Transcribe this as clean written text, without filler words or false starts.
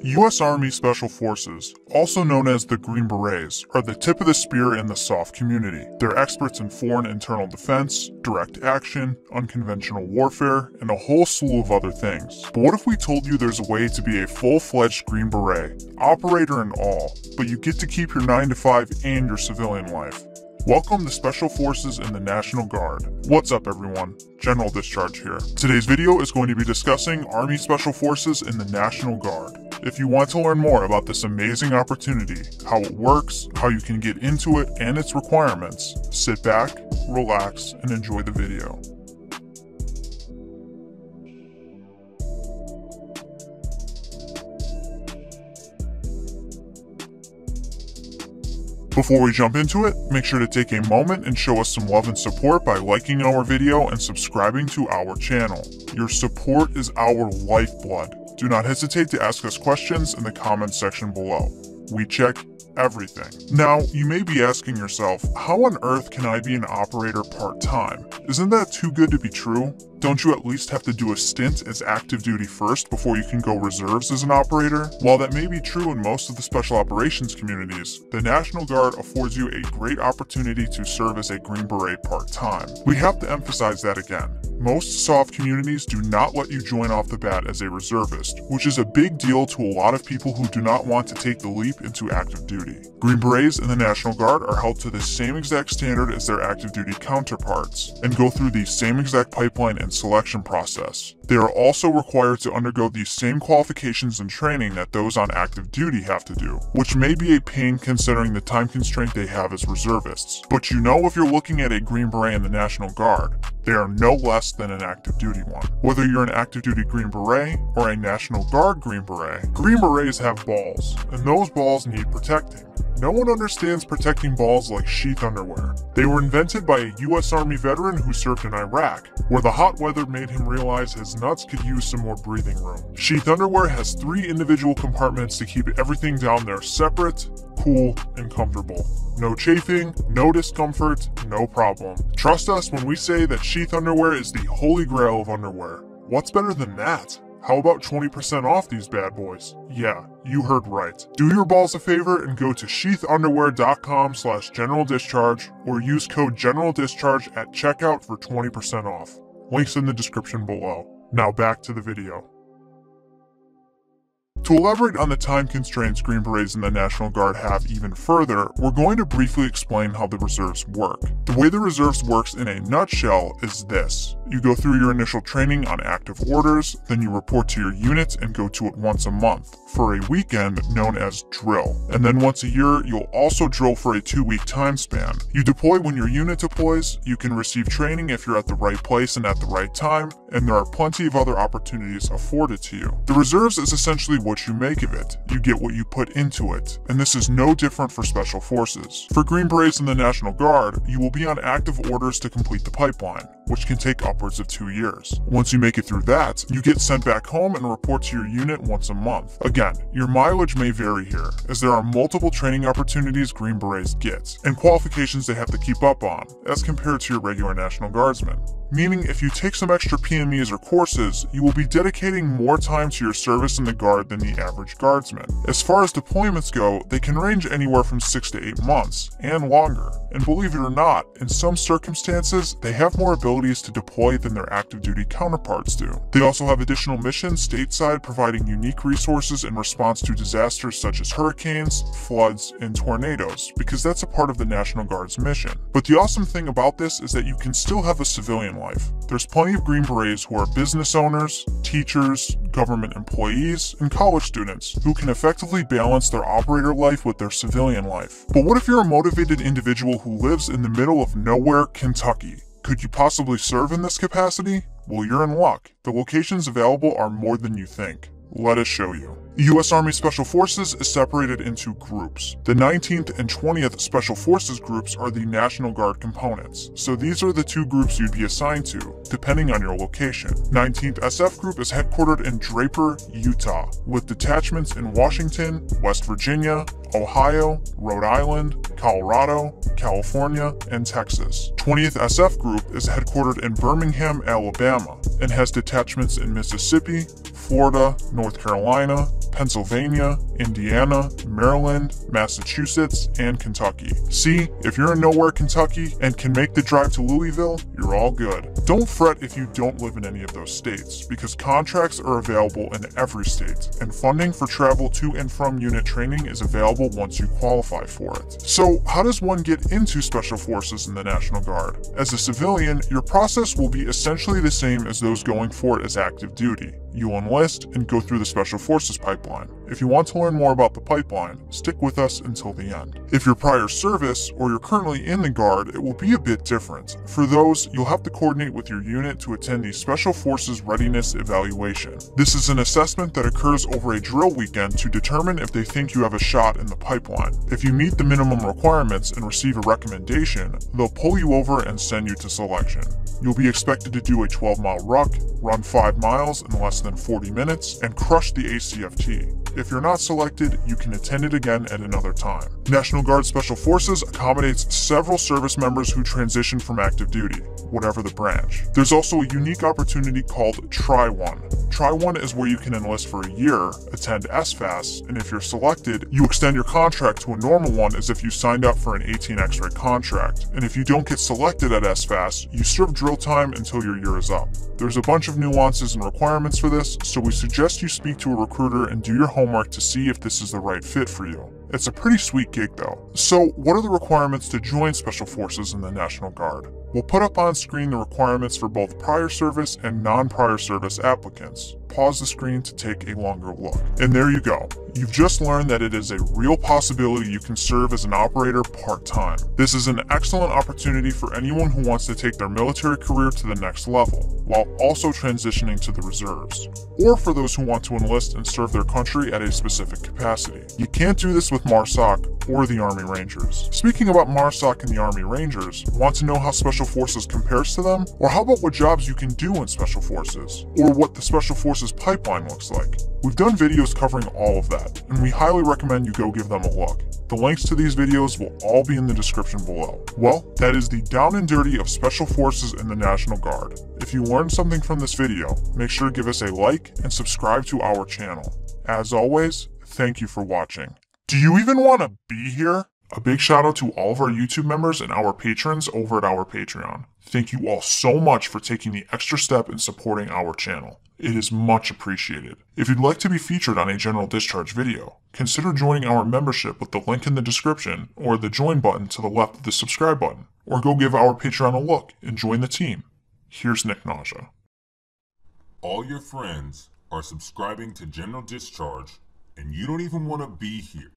U.S. Army Special Forces, also known as the Green Berets, are the tip of the spear in the SOF community. They're experts in foreign internal defense, direct action, unconventional warfare, and a whole slew of other things. But what if we told you there's a way to be a full-fledged Green Beret, operator and all, but you get to keep your 9-to-5 and your civilian life? Welcome to Special Forces in the National Guard. What's up everyone? General Discharge here. Today's video is going to be discussing Army Special Forces in the National Guard. If you want to learn more about this amazing opportunity, how it works, how you can get into it, and its requirements, sit back, relax, and enjoy the video. Before we jump into it, make sure to take a moment and show us some love and support by liking our video and subscribing to our channel. Your support is our lifeblood. Do not hesitate to ask us questions in the comments section below. We check everything. Now, you may be asking yourself, how on earth can I be an operator part-time? Isn't that too good to be true? Don't you at least have to do a stint as active duty first before you can go reserves as an operator? While that may be true in most of the special operations communities, the National Guard affords you a great opportunity to serve as a Green Beret part-time. We have to emphasize that again. Most SOF communities do not let you join off the bat as a reservist, which is a big deal to a lot of people who do not want to take the leap into active duty. Green Berets in the National Guard are held to the same exact standard as their active duty counterparts, and go through the same exact pipeline and selection process. They are also required to undergo the same qualifications and training that those on active duty have to do, which may be a pain considering the time constraint they have as reservists. But you know, if you're looking at a Green Beret in the National Guard, they are no less than an active duty one. Whether you're an active duty Green Beret or a National Guard Green Beret, Green Berets have balls, and those balls need protecting. No one understands protecting balls like sheath underwear. They were invented by a U.S. Army veteran who served in Iraq, where the hot weather made him realize his nuts could use some more breathing room. Sheath underwear has 3 individual compartments to keep everything down there separate, cool, and comfortable. No chafing, no discomfort, no problem. Trust us when we say that sheath underwear is the holy grail of underwear. What's better than that? How about 20% off these bad boys? Yeah, you heard right. Do your balls a favor and go to sheathunderwear.com/generaldischarge or use code generaldischarge at checkout for 20% off. Links in the description below. Now back to the video. To elaborate on the time constraints Green Berets in the National Guard have even further, we're going to briefly explain how the reserves work. The way the reserves works in a nutshell is this. You go through your initial training on active orders, then you report to your unit and go to it once a month for a weekend known as drill. And then once a year, you'll also drill for a 2-week time span. You deploy when your unit deploys, you can receive training if you're at the right place and at the right time, and there are plenty of other opportunities afforded to you. The reserves is essentially what you make of it. You get what you put into it, and this is no different for Special Forces. For Green Berets in the National Guard, you will be on active orders to complete the pipeline, which can take upwards of 2 years. Once you make it through that, you get sent back home and report to your unit once a month. Again, your mileage may vary here, as there are multiple training opportunities Green Berets get, and qualifications they have to keep up on, as compared to your regular National Guardsmen. Meaning, if you take some extra PMEs or courses, you will be dedicating more time to your service in the Guard than the average Guardsman. As far as deployments go, they can range anywhere from 6 to 8 months, and longer. And believe it or not, in some circumstances, they have more abilities to deploy than their active duty counterparts do. They also have additional missions stateside providing unique resources in response to disasters such as hurricanes, floods, and tornadoes, because that's a part of the National Guard's mission. But the awesome thing about this is that you can still have a civilian life. There's plenty of Green Berets who are business owners, teachers, government employees, and college students who can effectively balance their operator life with their civilian life. But what if you're a motivated individual who lives in the middle of nowhere, Kentucky? Could you possibly serve in this capacity? Well, you're in luck. The locations available are more than you think. Let us show you. U.S. Army Special Forces is separated into groups. The 19th and 20th Special Forces groups are the National Guard components, so these are the 2 groups you'd be assigned to, depending on your location. 19th SF Group is headquartered in Draper, Utah, with detachments in Washington, West Virginia, Ohio, Rhode Island, Colorado, California, and Texas. 20th SF Group is headquartered in Birmingham, Alabama, and has detachments in Mississippi, Florida, North Carolina, Pennsylvania, Indiana, Maryland, Massachusetts, and Kentucky. See, if you're in nowhere, Kentucky, and can make the drive to Louisville, you're all good. Don't fret if you don't live in any of those states, because contracts are available in every state, and funding for travel to and from unit training is available once you qualify for it. So, how does one get into Special Forces in the National Guard? As a civilian, your process will be essentially the same as those going for it as active duty. You'll enlist and go through the Special Forces pipeline. If you want to learn more about the pipeline, stick with us until the end. If you're prior service or you're currently in the Guard, it will be a bit different. For those, you'll have to coordinate with your unit to attend the Special Forces Readiness Evaluation. This is an assessment that occurs over a drill weekend to determine if they think you have a shot in the pipeline. If you meet the minimum requirements and receive a recommendation, they'll pull you over and send you to selection. You'll be expected to do a 12-mile ruck, run 5 miles in less than 40 minutes, and crush the ACFT. If you're not selected, you can attend it again at another time. National Guard Special Forces accommodates several service members who transition from active duty, whatever the branch. There's also a unique opportunity called Try-1. Try-1 is where you can enlist for a year, attend SFAS, and if you're selected, you extend your contract to a normal one as if you signed up for an 18 X-ray contract. And if you don't get selected at SFAS, you serve drill time until your year is up. There's a bunch of nuances and requirements for this, so we suggest you speak to a recruiter and do your homework to see if this is the right fit for you. It's a pretty sweet gig though. So what are the requirements to join Special Forces in the National Guard? We'll put up on screen the requirements for both prior service and non-prior service applicants. Pause the screen to take a longer look. And there you go. You've just learned that it is a real possibility you can serve as an operator part-time. This is an excellent opportunity for anyone who wants to take their military career to the next level, while also transitioning to the reserves. Or for those who want to enlist and serve their country at a specific capacity. You can't do this with MARSOC or the Army Rangers. Speaking about MARSOC and the Army Rangers, want to know how Special Forces compares to them? Or how about what jobs you can do in Special Forces? Or what the Special Forces pipeline looks like? We've done videos covering all of that, and we highly recommend you go give them a look. The links to these videos will all be in the description below. Well, that is the down and dirty of Special Forces in the National Guard. If you learned something from this video, make sure to give us a like and subscribe to our channel. As always, thank you for watching. Do you even want to be here? A big shout out to all of our YouTube members and our patrons over at our Patreon. Thank you all so much for taking the extra step in supporting our channel. It is much appreciated. If you'd like to be featured on a General Discharge video, consider joining our membership with the link in the description or the join button to the left of the subscribe button, or go give our Patreon a look and join the team. Here's Nick Nausea. All your friends are subscribing to General Discharge and you don't even want to be here.